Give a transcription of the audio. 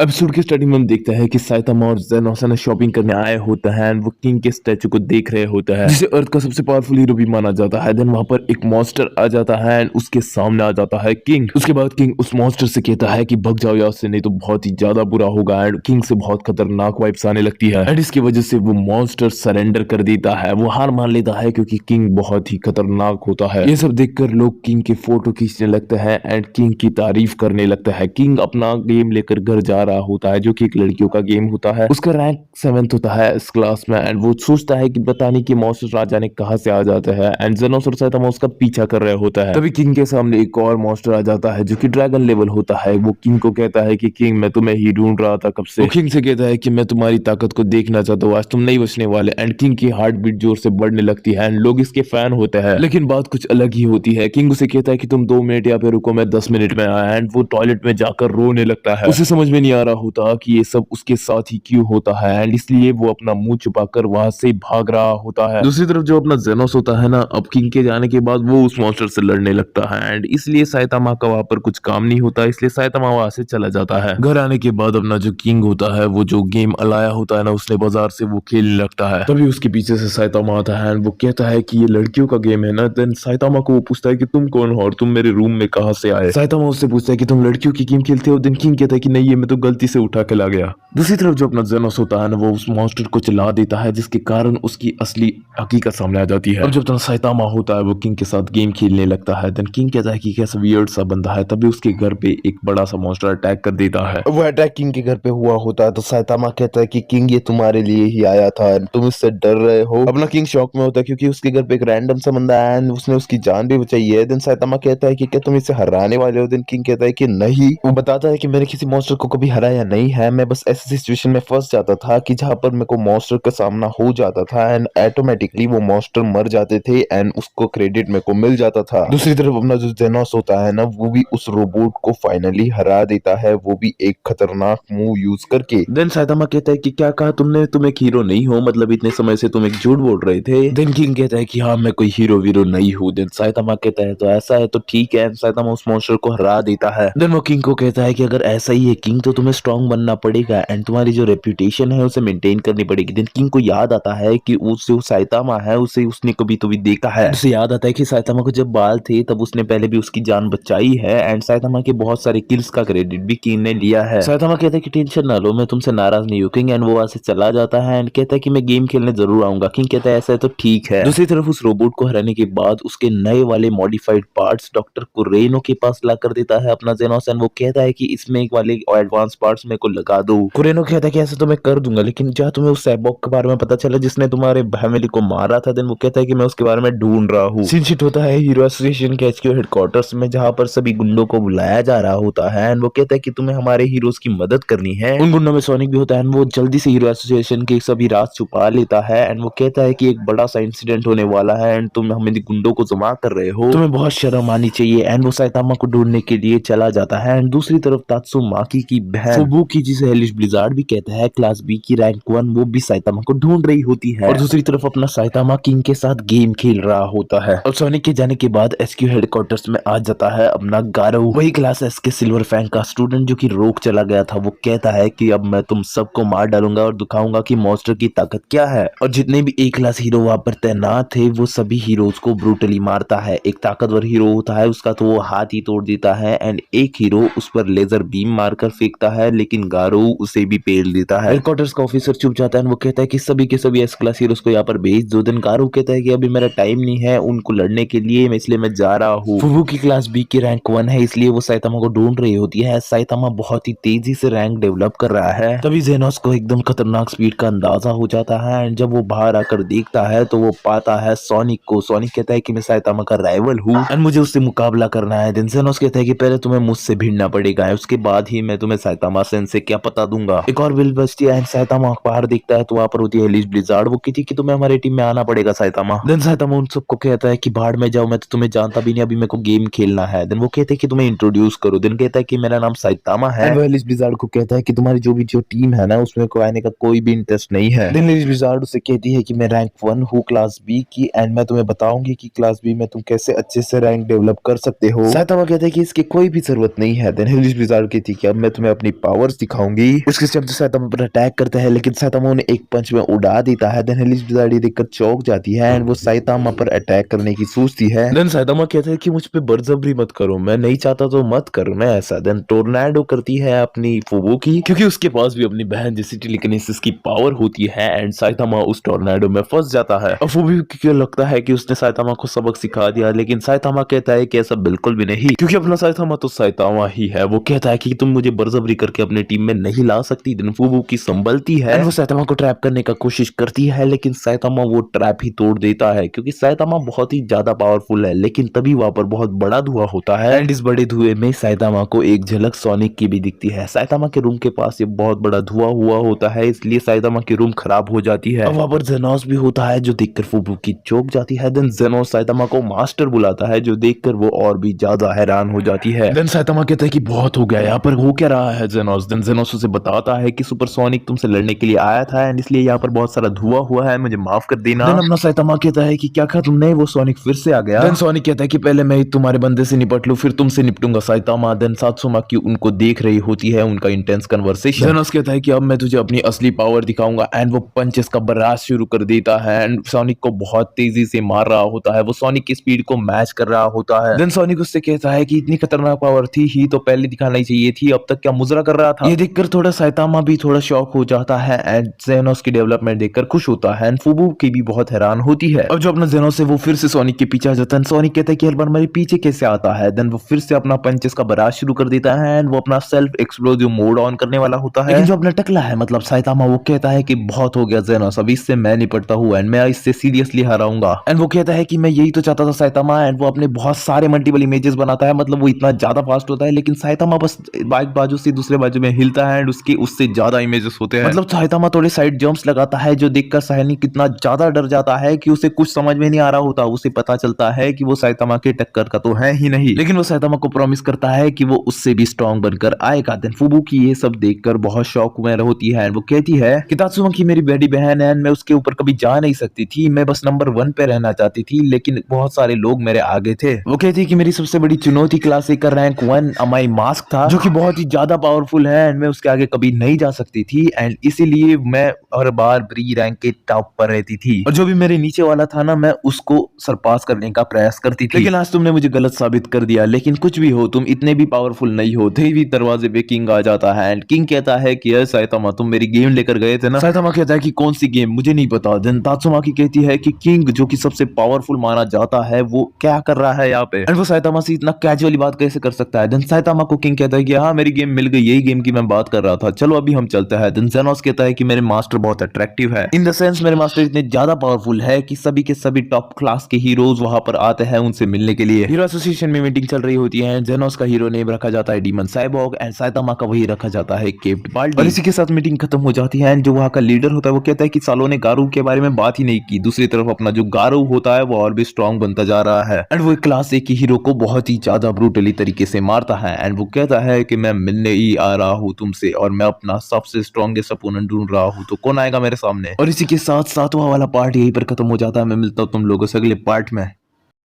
Episode की starting में हम देखते हैं कि साइतामा और जेनोस है ना शॉपिंग करने आए होते हैं एंड वो किंग के स्टैचू को देख रहे होते हैं जिसे अर्थ का सबसे पावरफुल हीरो भी माना जाता है। देन वहां पर एक मॉन्स्टर आ जाता है एंड उसके सामने आ जाता है किंग। उसके बाद किंग उस मॉन्स्टर से कहता है कि भाग जाओ यहाँ से नहीं तो बहुत ही ज्यादा बुरा होगा एंड किंग से बहुत खतरनाक वाइब्स आने लगती है एंड इसकी वजह से वो मॉन्स्टर सरेंडर कर देता है, वो हार मान लेता है क्योंकि किंग बहुत ही खतरनाक होता है। ये सब देखकर लोग किंग की फोटो खींचने लगते हैं एंड किंग की तारीफ करने लगता है। किंग अपना गेम लेकर घर जा रहा होता है जो कि एक लड़कियों का गेम होता है। उसका रैंक 7th होता है इस क्लास में एंड वो सोचता है कि पता नहीं कि मॉन्स्टर राजा ने कहां से आ जाते हैं एंड जेनोस और साइतामा उसका पीछा कर रहे होता है। तभी किंग के सामने एक और मॉन्स्टर आ जाता है जो कि ड्रैगन लेवल होता है। वो किंग को कहता है कि किंग मैं तुम्हें ही ढूंढ रहा था कब से। वो किंग से कहता है कि मैं तुम्हारी ताकत को देखना चाहता हूँ, आज तुम नहीं बचने वाले। एंड किंग की हार्ट बीट जोर से बढ़ने लगती है एंड लोग इसके फैन होते हैं। लेकिन बात कुछ अलग ही होती है। किंग उसे कहता है कि तुम 2 मिनट यहाँ पे रुको, मैं 10 मिनट में आया एंड वो टॉयलेट में जाकर रोने लगता है। उसे समझ में नहीं आ रहा होता कि ये सब उसके साथ ही क्यों होता है एंड इसलिए वो अपना मुंह छुपाकर वहां से भाग रहा होता है। दूसरी तरफ जो अपना जेनोस होता है ना, अब किंग के जाने के बाद वो उस मॉन्स्टर से लड़ने लगता है एंड इसलिए साइतामा का वहां पर कुछ काम नहीं होता, इसलिए साइतामा वहां से चला जाता है। घर आने के बाद अपना जो किंग होता है वो जो गेम अलाया होता है ना, उसने बाजार से वो खेलने लगता है। तभी उसके पीछे से साइतामा आता है एंड वो कहता है कि ये लड़कियों का गेम है ना। देन साइतामा को वो पूछता है कि तुम कौन हो और तुम मेरे रूम में कहां से आए। साइतामा उससे पूछता है कि तुम लड़कियों की गेम खेलते हो। देन किंग कहता है कि नहीं, ये मैं तो गलती से उठा के ला गया। दूसरी तरफ जो अपना जेनोस होता है ना, वो उस मॉन्स्टर को चला देता है जिसके कारण उसकी असली हकीकत सामने आ जाती है। और जब तक साइतामा होता है वो किंग के साथ गेम खेलने लगता है। देन किंग कहता है कि कैसा वियर्ड सा बंदा है। तभी उसके घर पे एक बड़ा सा मॉन्स्टर अटैक कर देता है। वो अटैक किंग के घर पे हुआ होता है तो साइतामा कहता है कि किंग ये तुम्हारे लिए ही आया था, तुम इससे डर रहे हो। अपना किंग शॉक में होता है क्योंकि उसके घर पे एक रैंडम सा बंदा आया एंड उसने उसकी जान भी बचाई है। देन साइतामा कहता है कि क्या तुम इसे हराने वाले हो। देन किंग कहता है कि नहीं। वो बताता है कि मैंने किसी मॉन्स्टर को कभी हराया नहीं है, मैं बस ऐसी सिचुएशन में फंस जाता था कि जहां पर मेरे को मॉन्स्टर का सामना हो जाता था एंड ऑटोमेटिकली वो मॉन्स्टर मर जाते थे एंड उसको क्रेडिट मेरे को मिल जाता था। दूसरी तरफ अपना जो जेनोस होता है ना, वो भी उस रोबोट को फाइनली हरा देता है, वो भी एक खतरनाक मूव यूज करके। देन साइतामा कहता है कि क्या कहा तुमने, तुम एक हीरो नहीं हो, मतलब इतने समय से तुम एक झूठ बोल रहे थे। देन किंग कहता है कि हाँ मैं कोई हीरो वीरो नहीं हूँ। देन साइतामा कहता है तो ऐसा है तो ठीक है। साइतामा उस मॉन्स्टर को हरा देता है। देन वो किंग को कहता है कि अगर ऐसा ही है किंग तो तुम्हें स्ट्रांग बनना पड़ेगा एंड तुम्हारी जो रेप्यूटेशन है उसे मेंटेन करनी पड़ेगी। देन किंग को याद आता है कि उससे साइतामा है, उसे उसने कभी तो भी देखा है। उसे याद आता है कि साइतामा को जब बाल थे तब उसने पहले भी उसकी जान बचाई है एंड साइतामा के बहुत सारे किल्स का क्रेडिट भी किंग ने लिया है। साइतामा कहता है कि टेंशन ना लो, मैं तुमसे नाराज नहीं हूँ किंग। एंड वो वहां से चला जाता है एंड कहता है कि मैं गेम खेलने जरूर आऊंगा। किंग कहता है ऐसा है तो ठीक है। दूसरी तरफ उस रोबोट को हराने के बाद उसके नए वाले मॉडिफाइड पार्ट्स डॉक्टर कुरेनो के पास ला कर देता है अपना जेनोस एंड वो कहता है कि इसमें एक वाले एडवांस पार्ट्स मेरे को लगा दो। कुरेनो कहता है कि ऐसा तो मैं कर दूंगा, लेकिन क्या तुम्हें उस साइबॉग के बारे में पता चला जिसने तुम्हारे फैमिली को मारा था। देन वो कहता है कि मैं उसके बारे में ढूंढ रहा हूँ। सीन शिट होता है हीरो एसोसिएशन के HQ हेडक्वार्टर्स में, जहां पर सभी गुंडों को बुलाया जा रहा होता है एंड वो कहता है कि तुम्हें हमारे हीरोज की मदद करनी है। उन गुंडों में सोनिक भी होता है एंड वो जल्दी से हीरो एसोसिएशन के सभी राज छुपा लेता है एंड वो कहता है कि एक बड़ा सा इंसिडेंट होने वाला है एंड तुम हमें गुंडों को जमा कर रहे हो, तुम्हें बहुत शर्म आनी चाहिए। एंड वो साइतामा को ढूंढने के लिए चला जाता है एंड दूसरी तरफ तात्सुमाकी की बहन फुबुकी, जिसे हेलिश ब्लिजार्ड भी कहता है, क्लास बी की रैंक 1, वो भी साइतामा को ढूंढ रही होती है। और दूसरी तरफ अपना साइतामा किंग के साथ गेम खेल रहा होता है। और सोनिक के जाने के बाद HQ हेडक्वार्टर्स में आ जाता है अपना गारो, वही क्लास S के सिल्वर फैंग का स्टूडेंट जो कि रोक चला गया था। वो कहता है कि अब मैं तुम सबको मार डालूंगा और दिखाऊंगा कि मॉन्स्टर की ताकत क्या है। और जितने भी A क्लास हीरो वहां पर तैनात थे वो सभी हीरोज को ब्रूटली मारता है। एक ताकतवर हीरो होता है उसका तो वो हाथ ही तोड़ देता है एंड एक हीरो उस पर लेजर बीम मारकर फेंकता है, लेकिन गारो उसे भी पेल देता है। हेडक्वार्टर्स का ऑफिसर चुप जाता है, वो कहता है कि सभी के सभी S क्लास हीरोज को यहाँ पर भेज दो। दिन गारो कहता है कि अभी मेरा टाइम नहीं है उनको लड़ने के लिए, इसलिए मैं जा रहा हूँ। फुबू की क्लास B की रैंक 1 है, इसलिए वो साइतामा को ढूंढ रही होती है। साइतामा बहुत ही तेजी से रैंक डेवलप कर रहा है। तभी जेनोस को एकदम खतरनाक स्पीड का अंदाजा हो जाता है एंड जब वो बाहर आकर देखता है तो वो पाता है सोनिक को। सोनिक कहता है कि मैं साइतामा का राइवल हूँ एंड मुझे उससे मुकाबला करना है। देन जेनोस कहता है कि पहले तुम्हें मुझसे भिड़ना पड़ेगा, उसके बाद ही मैं तुम्हें साइतामा से क्या पता दूंगा। एक और बिल बजती है एंड साइतामा बाहर देखता है तो वहां पर होती है हेलिस ब्लिजार्ड। वो कहती है कि तुम्हें हमारी टीम में आना पड़ेगा साइतामा। देन साइतामा उन सबको कहता है कि बाहर में जाओ, मैं तो तुम्हें जानता भी नहीं, अभी मेरे को गेम खेलना है। देन वो कहते हैं कि तुम्हें इंट्रोड्यूस करो। देन कहता है कि मेरा नाम साइतामा है। वो हेलिस ब्लिजार्ड को कहता है कि तुम्हारी जो टीम है ना उसमें को आने का कोई भी इंटरेस्ट नहीं है। देन हेलिस ब्लिजार्ड उसे कहती है कि मैं रैंक 1 हूँ क्लास B की एंड मैं तुम्हें बताऊंगी कि क्लास B में तुम कैसे अच्छे से रैंक डेवलप कर सकते हो। साइतामा कहता है कि इसकी कोई भी जरूरत नहीं है। देन हेलिस ब्लिजार्ड कहती है कि अब मैं तुम्हें अपनी अपनी पावर्स दिखाऊंगी। उसके शब्द साइतामा पर अटैक करता है लेकिन साइतामा उन्हें एक पंच में उड़ा देता है। देन हेलिस बिजाड़ी देखकर चौंक जाती है एंड वो साइतामा पर अटैक करने की सोचती है। देन साइतामा कहता है कि मुझ पे बर्जबरी मत करो, मैं नहीं चाहता तो मत करो ना ऐसा। देन टोर्नेडो करती है अपनी फूबो की, क्योंकि उसके पास भी अपनी बहन जैसी टेलीकिनेसिस की पावर होती है एंड साइतामा उस टोर्नेडो में फंस जाता है। अब फूबो को लगता है कि उसने साइतामा को सबक सिखा दिया, लेकिन साइतामा कहता है कि ऐसा बिल्कुल भी नहीं, क्योंकि अपना साइतामा तो साइतामा ही है। वो कहता है कि तुम मुझे बर्जबरी करके अपने टीम में नहीं ला सकती। देन फूबो की संभलती है and वो साइतामा को ट्रैप करने का कोशिश करती है, लेकिन साइतामा वो ट्रैप ही तोड़ देता है, क्योंकि साइतामा बहुत ही ज्यादा पावरफुल है। लेकिन तभी वहां पर बहुत बड़ा धुआं होता है एंड इस बड़े धुएं में साइतामा को एक झलक सोनिक की भी दिखती है। साइतामा के रूम के पास ये बहुत बड़ा धुआं हुआ होता है, इसलिए साइतामा की रूम खराब हो जाती है। अब वहां पर जेनोस भी होता है जो देखकर फूबो की चौंक जाती है। देन जेनोस साइतामा को मास्टर बुलाता है, जो देखकर वो और भी ज्यादा हैरान हो जाती है। देन साइतामा कहता है कि बहुत हो गया, यहाँ पर हो क्या रहा है जेनोस। देन जेनोस उसे बताता है कि सुपरसोनिक तुमसे लड़ने के लिए आया था एंड इसलिए यहाँ पर बहुत सारा धुआं हुआ है, मुझे माफ कर देना। देन अपना साइतामा कहता है कि क्या कहा तुमने, वो सोनिक फिर से आ गया। देन सोनिक कहता है कि पहले मैं तुम्हारे बंदे से निपट लूं फिर तुमसे निपटूंगा साइतामा। देन सात्सुमा की उनको देख रही होती है, उनका इंटेंस कन्वर्सेशन। जेनोस कहता है कि अब मैं तुझे अपनी असली पावर दिखाऊंगा एंड वो पंचेस का बर्राश शुरू कर देता है एंड सोनिक को बहुत तेजी से मार रहा होता है। वो सोनिक की स्पीड को मैच कर रहा होता है। देन सोनिक उससे कहता है कि इतनी खतरनाक पावर थी ही तो पहले दिखाना ही चाहिए थी, अब तक क्या मुजरा कर रहा था। ये देखकर थोड़ा साइतामा भी थोड़ा शॉक हो जाता है एंड जेनोस की डेवलपमेंट देखकर खुश होता है एंड फूबो की भी बहुत हैरान होती है। अब जो अपना जेनोस है वो फिर से सोनिक के पीछे आ जाता है। सोनिक कहता है कि हर बार मेरे पीछे कैसे आता है। देन वो फिर से अपना पंचेस का बराज शुरू कर देता है एंड वो अपना सेल्फ एक्सप्लोसिव मोड ऑन करने वाला होता है। लेकिन जो अपना टकला है मतलब साइतामा, वो कहता है कि बहुत हो गया जेनोस, अब इससे मैं निपटता हूँ एंड मैं इससे सीरियसली हराऊंगा। एंड वो कहता है कि मैं यही तो चाहता था साइतामा एंड वो अपने बहुत सारे मल्टीपल इमेजेस बनाता है, मतलब वो इतना ज्यादा फास्ट होता है, लेकिन साइतामा बस बाइक बाजू से दूसरे बाजू में हिलता है एंड उसके उससे ज्यादा इमेजेस होते हैं। मतलब साइतामा थोड़े साइड जंप्स लगाता है, जो देखकर सायनी कितना ज्यादा डर जाता है कि उसे कुछ समझ में नहीं आ रहा होता। उसे पता चलता है कि वो साइतामा के टक्कर का तो है ही नहीं, लेकिन वो साइतामा को प्रॉमिस करता है कि वो उससे भी स्ट्रांग बनकर आएगा। देन फूबो की ये सब देखकर बहुत शौक में होती है एंड वो कहती है कि तात्सुमा की मेरी बड़ी बहन है, मैं उसके ऊपर कभी जा नहीं सकती थी, मैं बस नंबर 1 पे रहना चाहती थी, लेकिन बहुत सारे लोग मेरे आगे थे। वो कहती है कि मेरी सबसे बड़ी चुनौती क्लास ए का रैंक 1 अमाई मास्क था, जो कि बहुत ही ज्यादा पावरफुल है एंड मैं उसके आगे कभी नहीं जा सकती थी एंड इसीलिए मैं हर बार ब्री रैंक के टॉप पर रहती थी, और जो भी मेरे नीचे वाला था ना, मैं उसको सरपास करने का प्रयास करती थी। लेकिन आज तुमने मुझे गलत साबित कर दिया। लेकिन कुछ भी हो, तुम इतने भी पावरफुल नहीं हो। भी दरवाजे पे किंग आ जाता है एंड किंग कहता है कि यार साइतामा, तुम मेरी गेम लेकर गए थे ना। साइतामा कहता है कि कौन सी गेम, मुझे नहीं पता। देन तात्सुमा की कहती है कि किंग जो कि सबसे पावरफुल माना जाता है, वो क्या कर रहा है यहाँ पे एंड वो साइतामा से इतना कैजुअली बात कैसे कर सकता है। देन साइतामा को किंग कहता है कि हाँ मेरी गेम मिल गई, यही गेम की मैं बात कर रहा था, चलो अभी हम चलते हैं। देन जेनोस कहता है कि मेरे मास्टर बहुत अट्रैक्टिव है, इन द सेंस मेरे मास्टर इतने ज्यादा पावरफुल है कि सभी के सभी टॉप क्लास के हीरोज वहां पर आते हैं उनसे मिलने के लिए। हीरो एसोसिएशन में मीटिंग चल रही होती है। जेनोस का हीरो नेम रखा जाता है डीमन साइबॉग एंड साइतामा का वही रखा जाता है केप्ड बाल्डी। और इसी के साथ मीटिंग खत्म हो जाती है एंड जो वहां का लीडर होता है वो कहता है कि सालों ने गारू के बारे में बात ही नहीं की। दूसरी तरफ अपना जो गारू होता है वो और भी स्ट्रांग बनता जा रहा है एंड वो क्लास ए की हीरो को बहुत ही ज्यादा ब्रूटली तरीके से मारता है एंड वो कहता है कि मैं मिलने ही आ रहा हूँ तुमसे और मैं अपना सबसे स्ट्रॉन्गेस्ट अपोनेंट ढूंढ रहा हूँ, तो कौन आएगा मेरे सामने। और इसी के साथ सातवां वाला पार्ट यहीं पर खत्म हो जाता है। मैं मिलता हूँ तुम लोगों से अगले पार्ट में।